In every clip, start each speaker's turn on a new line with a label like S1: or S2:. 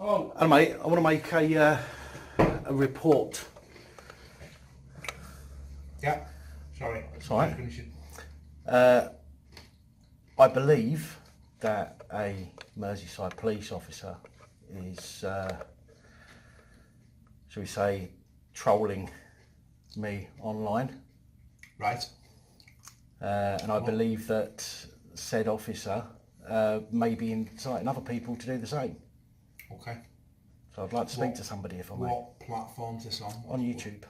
S1: Oh,
S2: Hello mate, I want to make a report.
S1: yeah. Sorry.
S2: It's all right.
S1: Finishing.
S2: I believe that a Merseyside police officer is, shall we say, trolling me online.
S1: Right.
S2: And I believe that said officer may be inciting other people to do the same.
S1: Okay.
S2: So I'd like to speak to somebody if I may.
S1: What platform's this on?
S2: On YouTube.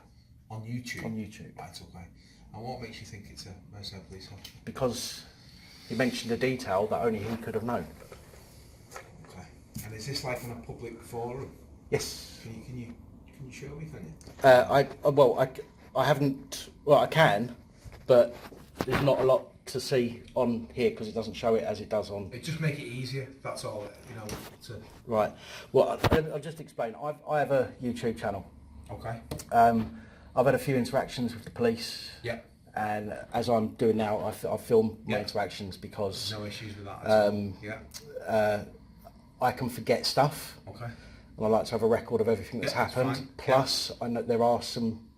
S1: On YouTube?
S2: On YouTube.
S1: Right, okay. And what makes you think it's a Merseyside police officer?
S2: Because he mentioned a detail that only he could have known.
S1: Okay. And is this like on a public forum?
S2: Yes.
S1: Can you show me, can you?
S2: I haven't. Well, I can, but there's not a lot to see on here because it doesn't show it as it does on.
S1: It just make it easier. That's all.
S2: Right. Well, I'll just explain. I have a YouTube channel.
S1: Okay.
S2: I've had a few interactions with the police.
S1: Yeah.
S2: And as I'm doing now, I film my
S1: Yeah.
S2: interactions because
S1: No issues with that at all. Yeah.
S2: I can forget stuff.
S1: Okay.
S2: And I like to have a record of everything that's
S1: Yeah, that's
S2: happened.
S1: fine.
S2: Plus, I know there are some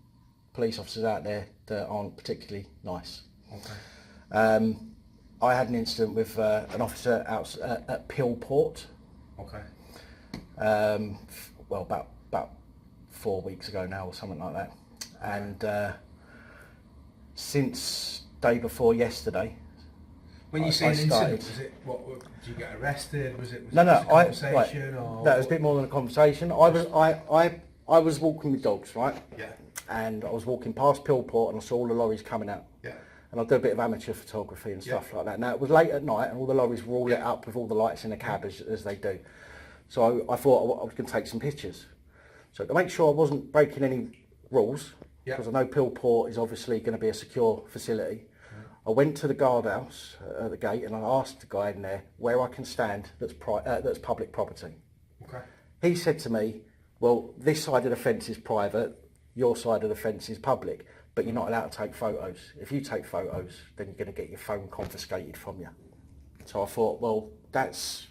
S2: police officers out there that aren't particularly nice.
S1: Okay.
S2: I had an incident with an officer out at Pillport.
S1: Okay.
S2: Well, about 4 weeks ago now, or something like that. And since day before yesterday.
S1: When you say an incident, was it what? Did you get arrested? Was it?
S2: No,
S1: just a conversation?
S2: Right. That was a bit more than a conversation. I was walking with dogs, right?
S1: Yeah.
S2: And I was walking past Pillport and I saw all the lorries coming out.
S1: Yeah.
S2: And I do a bit of amateur photography and stuff like that. Now it was late at night and all the lorries were all lit up with all the lights in the cab as they do. So I thought I was going to take some pictures. So to make sure I wasn't breaking any rules, because I know Pillport is obviously going to be a secure facility, I went to the guardhouse at the gate and I asked the guy in there where I can stand that's public property.
S1: Okay.
S2: He said to me, well, this side of the fence is private, your side of the fence is public, but you're not allowed to take photos. If you take photos, then you're going to get your phone confiscated from you. So I thought, well, that's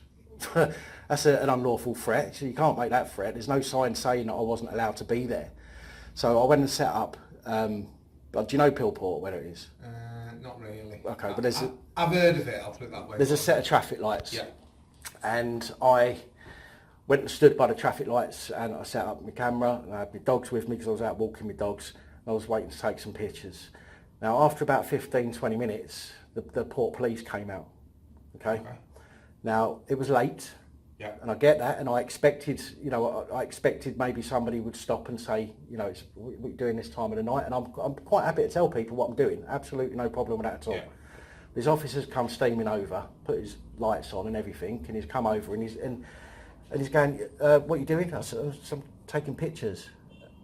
S2: an unlawful threat, so you can't make that threat. There's no sign saying that I wasn't allowed to be there. So I went and set up, do you know Pillport, where it is?
S1: Not really.
S2: Okay, but
S1: I've heard of it, I'll put it that way.
S2: There's a set of traffic lights.
S1: Yeah.
S2: And I went and stood by the traffic lights and I set up my camera and I had my dogs with me because I was out walking with dogs and I was waiting to take some pictures. Now after about 15-20 minutes the Port Police came out. Okay. Now it was late.
S1: Yeah.
S2: And I get that, and I expected maybe somebody would stop and say, it's what you're doing this time of the night, and I'm quite happy to tell people what I'm doing. Absolutely no problem with that at all. Yeah. This officer's come steaming over, put his lights on and everything, and he's come over and he's going, what are you doing? I said, I'm taking pictures.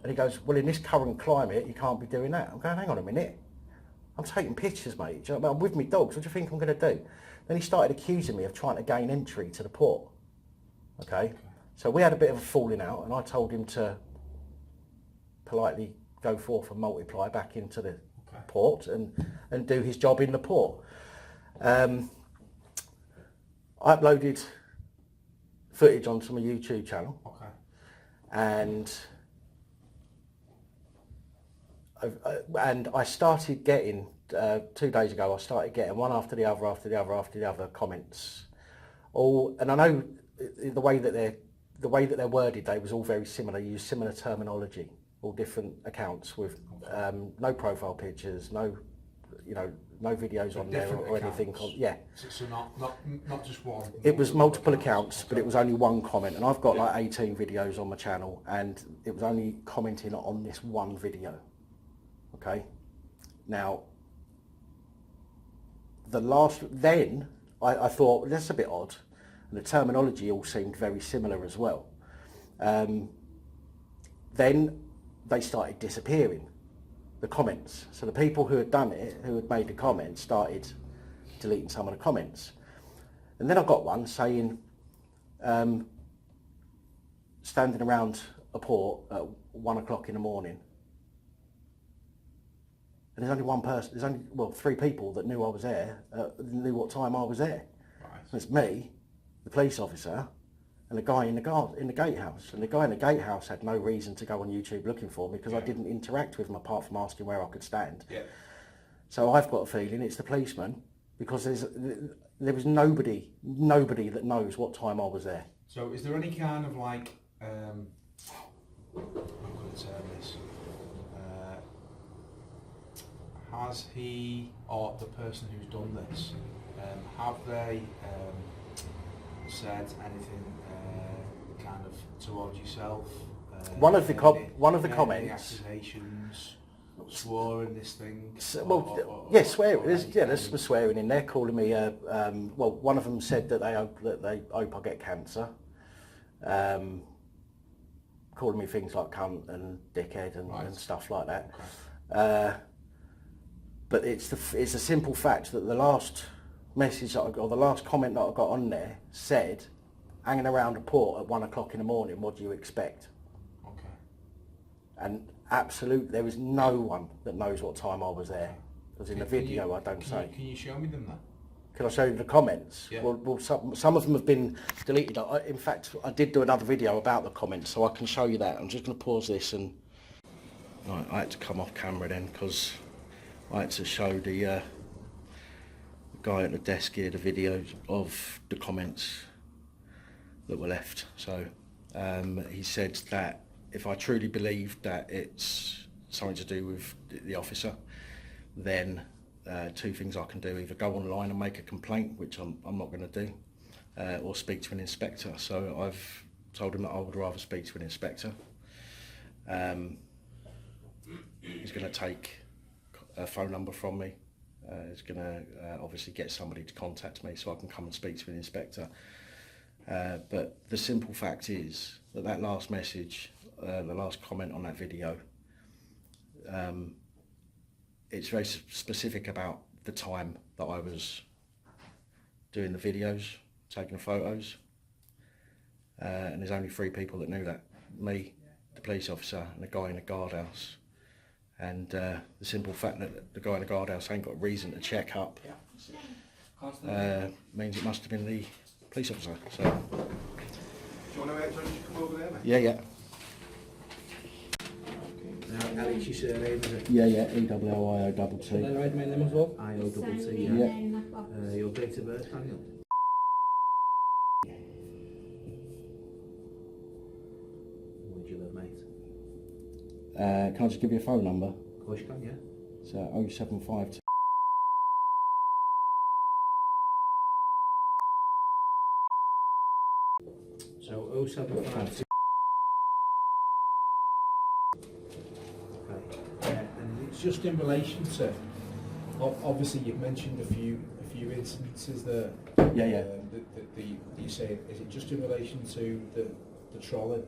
S2: And he goes, well, in this current climate, you can't be doing that. I'm going, hang on a minute. I'm taking pictures, mate. Do you know what I mean? I'm with my dogs. What do you think I'm going to do? Then he started accusing me of trying to gain entry to the port. Okay, so we had a bit of a falling out and I told him to politely go forth and multiply back into the port and do his job in the port. I uploaded footage onto my YouTube channel. Okay. And I started getting, 2 days ago, I started getting one after the other comments. And I know the way that they're worded, they was all very similar. Use similar terminology, all different accounts with no profile pictures, no videos on there or anything. Yeah.
S1: So not just one.
S2: It was multiple accounts, but it was only one comment, and I've got like 18 videos on my channel, and it was only commenting on this one video. Okay. Now, I thought that's a bit odd. And the terminology all seemed very similar as well. Then they started disappearing, the comments. So the people who had done it, who had made the comments, started deleting some of the comments. And then I got one saying, standing around a port at 1 o'clock in the morning. And there's only one person, there's only, 3 people that knew I was there, knew what time I was there. Right. And it's me, the police officer, and the guy in the gatehouse, and the guy in the gatehouse had no reason to go on YouTube looking for me because I didn't interact with him apart from asking where I could stand.
S1: Yeah.
S2: So I've got a feeling it's the policeman because there was nobody that knows what time I was there.
S1: So is there any kind of like, how could I term this? Has he or the person who's done this, have they said anything kind of towards yourself?
S2: One of the comments.
S1: Any accusations, swore in this thing.
S2: Yes, swearing. There's some swearing in there, calling me. One of them said that they hope I get cancer. Calling me things like cunt and dickhead and stuff like that. Okay. But it's a simple fact that the last message that I got, or the last comment that I got on there said, hanging around a port at 1 o'clock in the morning, what do you expect?
S1: Okay.
S2: And there is no one that knows what time I was there. Because in the video I don't say.
S1: Can you show me them then?
S2: Can I show you the comments?
S1: Yeah.
S2: Well, some of them have been deleted. In fact, I did do another video about the comments, so I can show you that. I'm just going to pause this and... Right, I had to come off camera then because I had to show the guy at the desk here the videos of the comments that were left. So he said that if I truly believed that it's something to do with the officer, then two things I can do: either go online and make a complaint, which I'm not going to do, or speak to an inspector. So I've told him that I would rather speak to an inspector. He's going to take a phone number from me. He's going to obviously get somebody to contact me so I can come and speak to an inspector. But the simple fact is that last message, the last comment on that video, it's very specific about the time that I was doing the videos, taking the photos. And there's only 3 people that knew that: me, the police officer, and the guy in the guardhouse. And the simple fact that the guy in the guardhouse ain't got a reason to check up means it must have been the police officer. So.
S1: Do you want to come over there, mate?
S2: Yeah.
S1: Alex, your surname, is it?
S2: Yeah, EWIOTT.
S1: Then write my name as well? IOTT,
S2: yeah.
S1: Your date of birth, Daniel? Where do you live, mate?
S2: Can I just give you a phone number?
S1: Of course you can, yeah.
S2: So 0752.
S1: So 0752. Okay. And it's just in relation to, obviously you've mentioned a few incidences there.
S2: Yeah.
S1: That you say, is it just in relation to the trolley?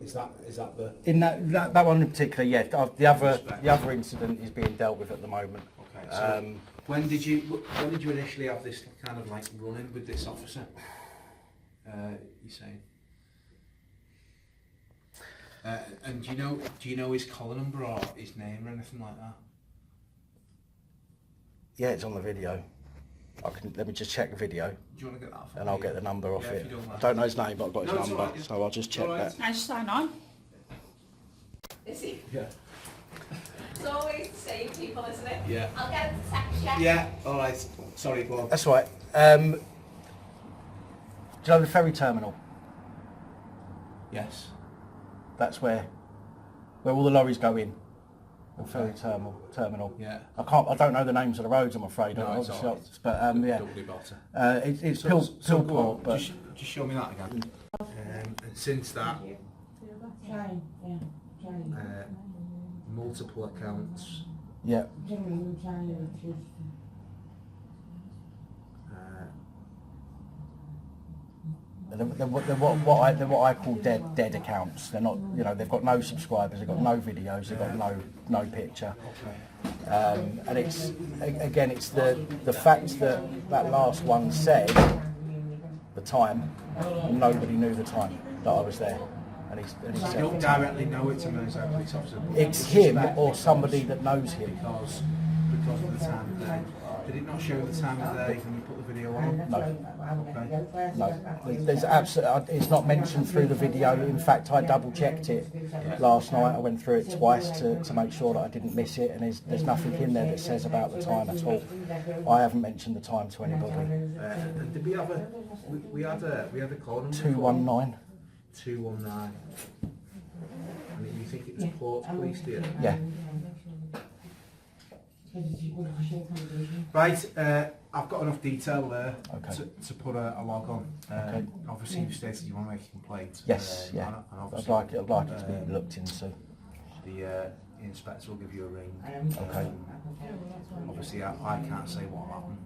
S1: Is that the...
S2: In that one in particular, yeah. The other incident is being dealt with at the moment.
S1: Okay. So when did you initially have this kind of like run-in with this officer? You saying? And do you know his collar number or his name or anything like that?
S2: Yeah, it's on the video. Let me just check the video.
S1: Do you want to get that?
S2: And I'll get the number off it.
S1: I
S2: don't know his name, but I've got his number,
S1: right, yeah.
S2: so I'll just check that.
S3: Can I just sign on? Is he?
S1: Yeah.
S3: It's always the same people, isn't it?
S1: Yeah.
S3: I'll get him to text you.
S1: Yeah, alright. Sorry, go on.
S2: That's right. Do you know the ferry terminal?
S1: Yes.
S2: That's where all the lorries go in. The ferry terminal.
S1: Yeah.
S2: I don't know the names of the roads, I'm afraid.
S1: No, it's all right.
S2: But yeah.
S1: Doubly better.
S2: It's
S1: So
S2: Pillport, but
S1: just show me that again. And since that, multiple accounts.
S2: yeah. They're what I call dead accounts. They're not, they've got no subscribers, they've got no videos, they've got no picture. And it's the fact that last one said the time, and nobody knew the time that I was there. And he
S1: You
S2: said
S1: don't directly know it's a military police officer.
S2: it's him or somebody that knows him.
S1: Because of the time of day. Did it not show the time of day when you put the video on?
S2: No. No, there's absolutely. It's not mentioned through the video. In fact, I double checked it last night. I went through it twice to make sure that I didn't miss it, and there's nothing in there that says about the time at all. I haven't mentioned the time to anybody.
S1: And did we have we had a call number?
S2: 219.
S1: 219. And you think it was Port Police, do you?
S2: Yeah.
S1: Right, I've got enough detail there
S2: Okay.
S1: to put a log on.
S2: Okay.
S1: Obviously, you stated you want to make a complaint.
S2: Yes. Yeah.
S1: And
S2: I'd
S1: obviously,
S2: like it to be looked into.
S1: the inspector will give you a ring.
S2: Okay.
S1: Obviously, I can't say what happened.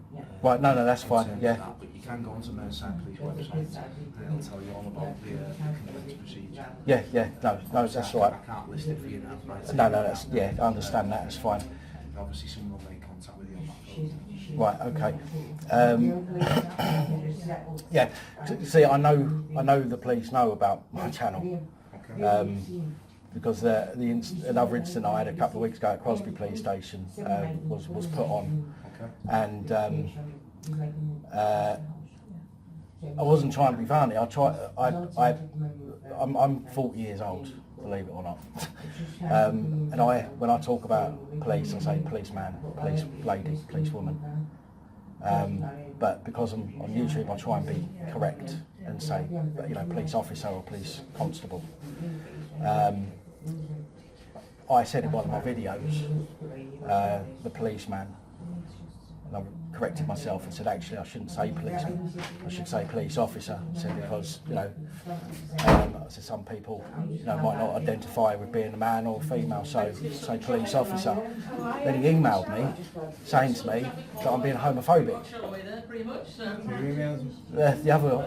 S2: Right. No, that's
S1: in
S2: fine.
S1: terms of
S2: Yeah.
S1: that, but you can go onto Merseyside Police website and it'll tell you all about the complaints procedure.
S2: Yeah. No, that's all right.
S1: I can't list it for you now. Right?
S2: No, that's I understand that. It's fine.
S1: Obviously, someone will make contact with you on that phone.
S2: Right. Okay. Yeah. See, I know the police know about my channel.
S1: Okay.
S2: Because another incident I had a couple of weeks ago at Crosby Police Station was put on,
S1: Okay.
S2: and I wasn't trying to be funny. I'm 40 years old, believe it or not, and when I talk about police, I say policeman, police lady, policewoman. But because I'm on YouTube, I try and be correct and say, police officer or police constable. I said in one of my videos, the policeman, and I corrected myself and said actually I shouldn't say policeman, I should say police officer. I said because I said some people might not identify with being a man or a female, so say police officer. Then he emailed me saying to me that I'm being homophobic.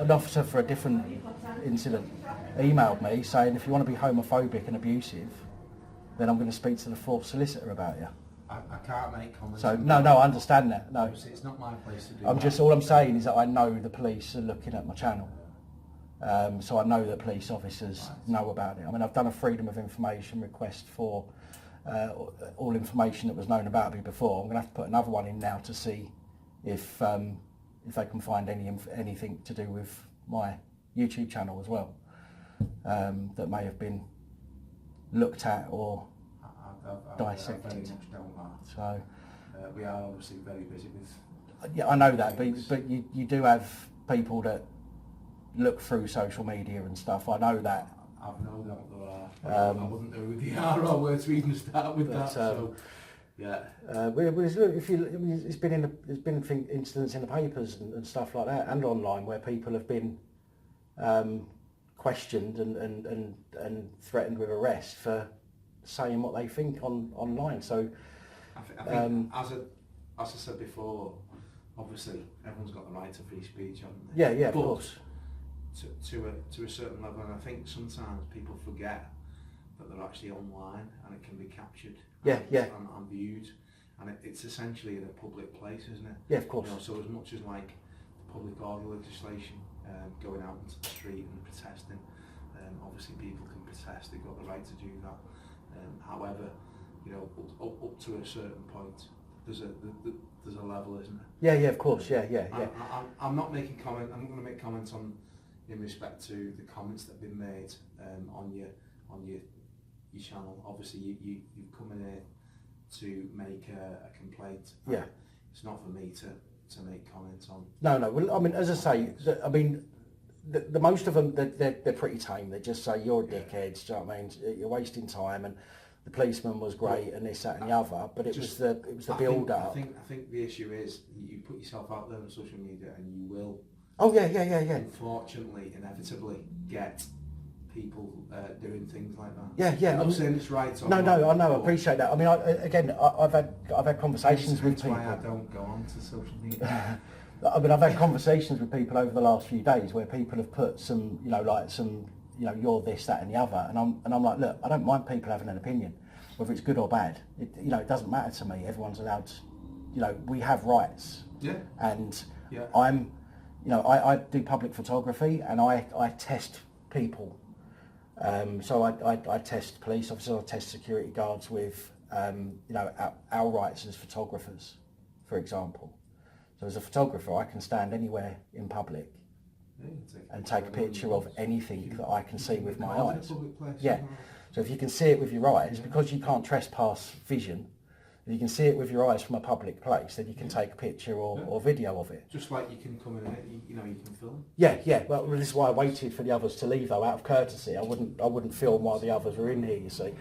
S2: An officer for a different incident emailed me saying if you want to be homophobic and abusive, then I'm going to speak to the fourth solicitor about you.
S1: I can't make comments.
S2: So no, I understand that. No,
S1: Obviously, it's not my place to do
S2: all I'm saying is that I know the police are looking at my channel, so I know that police officers know about it. I mean, I've done a freedom of information request for all information that was known about me before. I'm going to have to put another one in now to see if they can find anything to do with my YouTube channel as well. That may have been looked at or dissected.
S1: I very much don't that.
S2: So
S1: we are obviously very busy with.
S2: yeah, I know that, but you do have people that look through social media and stuff. I know that.
S1: I've no doubt there are. I wouldn't know with the R or where to even start with that. So yeah. It's been
S2: incidents in the papers and stuff like that, and online where people have been questioned and threatened with arrest for saying what they think online. So
S1: I think as I said before, obviously everyone's got the right to free speech, haven't they?
S2: Yeah, of
S1: but
S2: course.
S1: To a certain level, and I think sometimes people forget that they're actually online and it can be captured and viewed, and it's essentially in a public place, isn't it?
S2: Yeah, of course.
S1: So as much as like the public order legislation, going out into the street and protesting, obviously people can protest, they've got the right to do that. However, up to a certain point, there's a level, isn't there?
S2: Yeah, of course. Yeah.
S1: I'm not making comment. I'm not going to make comments in respect to the comments that have been made on your channel. Obviously, you've come in here to make a complaint.
S2: Yeah.
S1: It's not for me to make comments on.
S2: No. Well, I mean, as I say, the most of them they're pretty tame. They just say you're a dickhead. Do you know what I mean? You're wasting time, and the policeman was great, and this, that, and the other. But it was the build up.
S1: I think the issue is you put yourself out there on social media, and you will.
S2: Oh yeah.
S1: Unfortunately, inevitably, get people doing things like that.
S2: Yeah.
S1: I'm not saying it's right. Or
S2: no,
S1: not,
S2: I know. I appreciate that. I mean, I've had conversations with people.
S1: That's why I don't go on to social media.
S2: I mean, I've had conversations with people over the last few days where people have put some, you're this, that, and the other, and I'm like, look, I don't mind people having an opinion, whether it's good or bad. It doesn't matter to me. Everyone's allowed to, we have rights.
S1: Yeah.
S2: And
S1: yeah.
S2: I do public photography, and I test people. So I test police officers, I test security guards with, our rights as photographers, for example. So as a photographer, I can stand anywhere in public and take a picture of anything that I can see with my eyes. Yeah. So if you can see it with your eyes, because you can't trespass vision, if you can see it with your eyes from a public place, then you can take a picture or video of it.
S1: Just like you can come in, you can film.
S2: Yeah. Well, this is why I waited for the others to leave, though, out of courtesy. I wouldn't film while the others were in here, you see.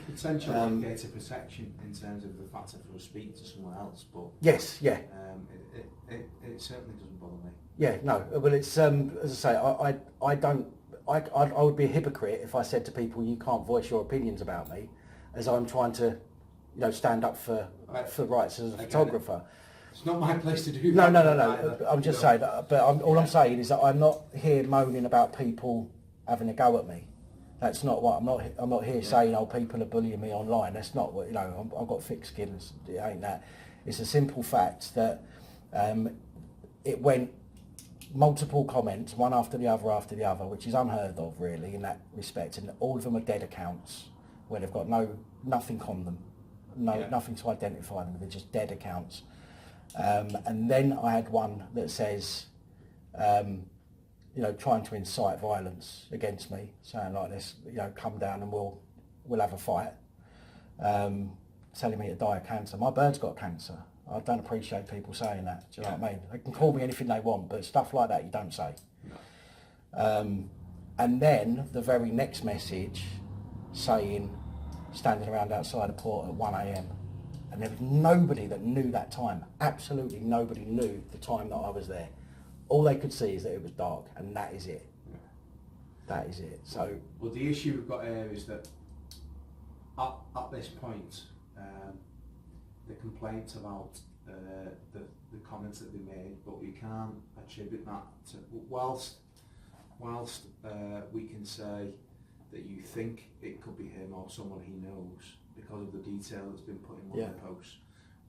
S1: Potentially data protection in terms of the fact that we'll speak to someone else, but
S2: yes, yeah.
S1: It certainly doesn't bother me.
S2: Yeah, no. Well, it's as I say, I would be a hypocrite if I said to people, you can't voice your opinions about me, as I'm trying to, stand up for rights as a photographer.
S1: It's not my place to do that.
S2: No. I'm just saying that, but all I'm saying is that I'm not here moaning about people having a go at me. That's not what I'm not here saying, oh, people are bullying me online. That's not what, I've got thick skin. It ain't that. It's a simple fact that it went multiple comments, one after the other, which is unheard of really in that respect, and all of them are dead accounts where they've got nothing on them, nothing to identify them. They're just dead accounts. And then I had one that says, trying to incite violence against me, saying like this, come down and we'll have a fight, telling me to die of cancer. My bird's got cancer. I don't appreciate people saying that. Do you know what I mean? They can call me anything they want, but stuff like that you don't say. No. And then the very next message saying, standing around outside a port at 1 a.m. And there was nobody that knew that time. Absolutely nobody knew the time that I was there. All they could see is that it was dark, and that is it. Yeah. That is it. So.
S1: Well, the issue we've got here is that at this point, the complaints about the comments that they made, but we can't attribute that to whilst we can say that you think it could be him or someone he knows because of the detail that's been put in one of the posts.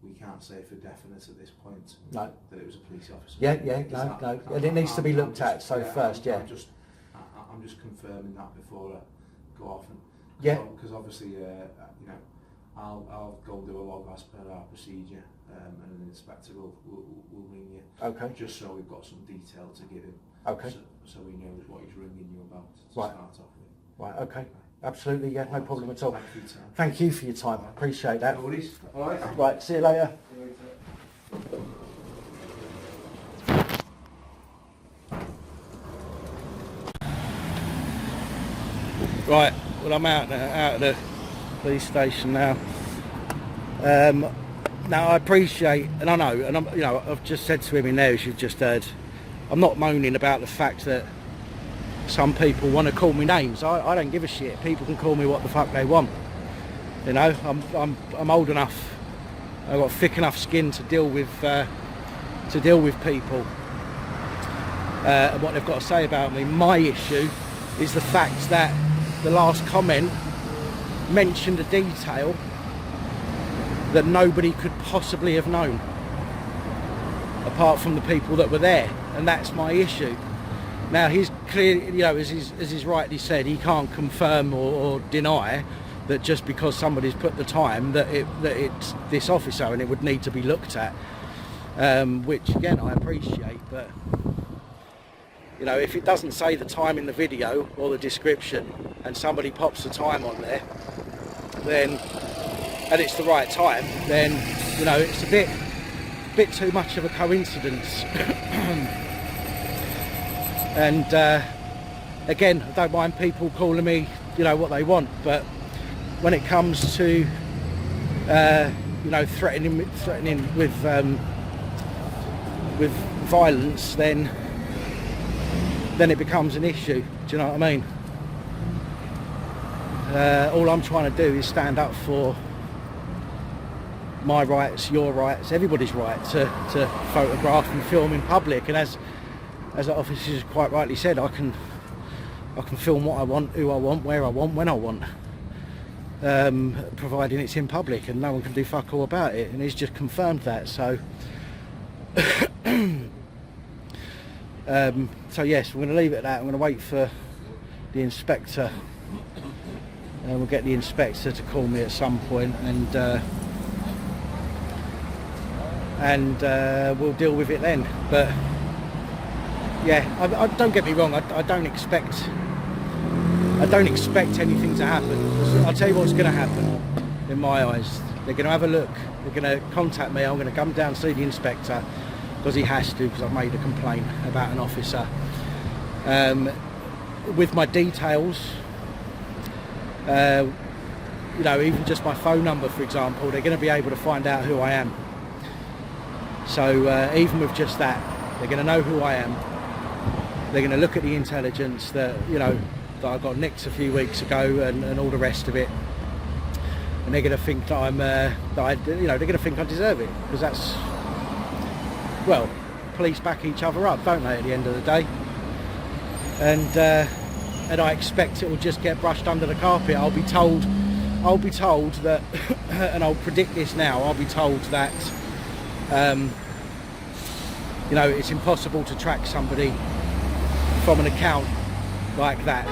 S1: We can't say for definite at this point that it was a police officer.
S2: No. And it needs to be looked at. So first, I'm
S1: just confirming that before I go off, and because obviously, I'll go and do a log as per our procedure, and an inspector will ring you.
S2: Okay.
S1: Just so we've got some detail to give him.
S2: Okay.
S1: So he knows what he's ringing you about to
S2: start
S1: off with.
S2: Right. Okay. Absolutely. Yeah. No problem at all.
S1: Thank you, Tom.
S2: Thank you for your time. Appreciate that.
S1: No worries. All right.
S2: Right. See you later. Right. Well, I'm out of the police station now. Now I appreciate, and I know, and I've just said to him in there, as you've just heard, I'm not moaning about the fact that some people want to call me names. I don't give a shit. People can call me what the fuck they want. I'm old enough. I've got thick enough skin to deal with people and what they've got to say about me. My issue is the fact that the last comment mentioned a detail that nobody could possibly have known apart from the people that were there, and that's my issue. Now he's clearly, as he's rightly said, he can't confirm or deny that just because somebody's put the time that it's this officer and it would need to be looked at, which again I appreciate, but if it doesn't say the time in the video or the description and somebody pops the time on there, then, and it's the right time, then it's a bit too much of a coincidence. And again, I don't mind people calling me what they want, but when it comes to threatening with violence, then it becomes an issue. Do you know what I mean? All I'm trying to do is stand up for my rights, your rights, everybody's right to photograph and film in public. And as the officers quite rightly said, I can film what I want, who I want, where I want, when I want, providing it's in public and no one can do fuck all about it. And he's just confirmed that. So so yes, we're going to leave it at that. I'm going to wait for the inspector, and we'll get the inspector to call me at some point, and and we'll deal with it then. But yeah, I don't get me wrong, I don't expect anything to happen. I'll tell you what's going to happen in my eyes. They're going to have a look, they're going to contact me, I'm going to come down and see the inspector, because he has to, because I've made a complaint about an officer, with my details, you know, even just my phone number, for example. They're going to be able to find out who I am. So even with just that, they're going to know who I am. They're going to look at the intelligence that, you know, that I got nicked a few weeks ago, and all the rest of it, and they're going to think that I'm, you know, they're going to think I deserve it, because that's, well, police back each other up, don't they, at the end of the day? And I expect it will just get brushed under the carpet. I'll be told that, and I'll predict this now, I'll be told that, you know, it's impossible to track somebody from an account like that.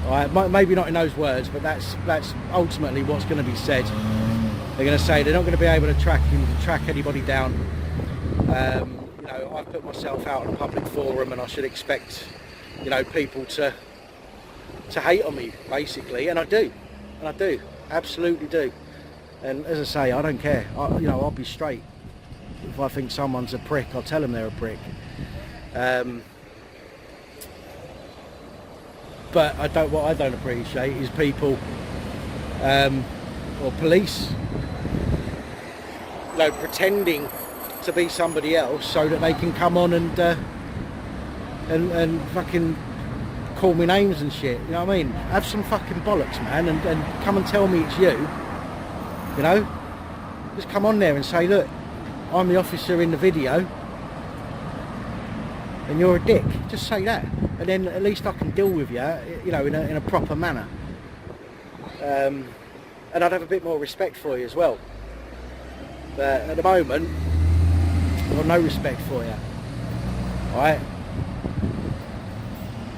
S2: Right? Maybe not in those words, but that's ultimately what's going to be said. They're going to say they're not going to be able to track anybody down. You know, I've put myself out on a public forum, and I should expect, you know, people to hate on me, basically, and I do, absolutely do. And as I say, I don't care. You know, I'll be straight. If I think someone's a prick, I'll tell them they're a prick. But what I don't appreciate is people, or police, you know, pretending to be somebody else so that they can come on and fucking call me names and shit. You know what I mean? Have some fucking bollocks, man, and come and tell me it's you. You know, just come on there and say, look, I'm the officer in the video, and you're a dick. Just say that, and then at least I can deal with you, you know, in a proper manner. And I'd have a bit more respect for you as well. But at the moment, I've got no respect for you. Alright?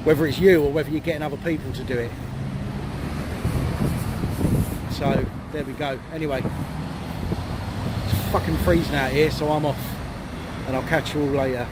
S2: Whether it's you or whether you're getting other people to do it. So, there we go. Anyway, it's fucking freezing out here, so I'm off. And I'll catch you all later.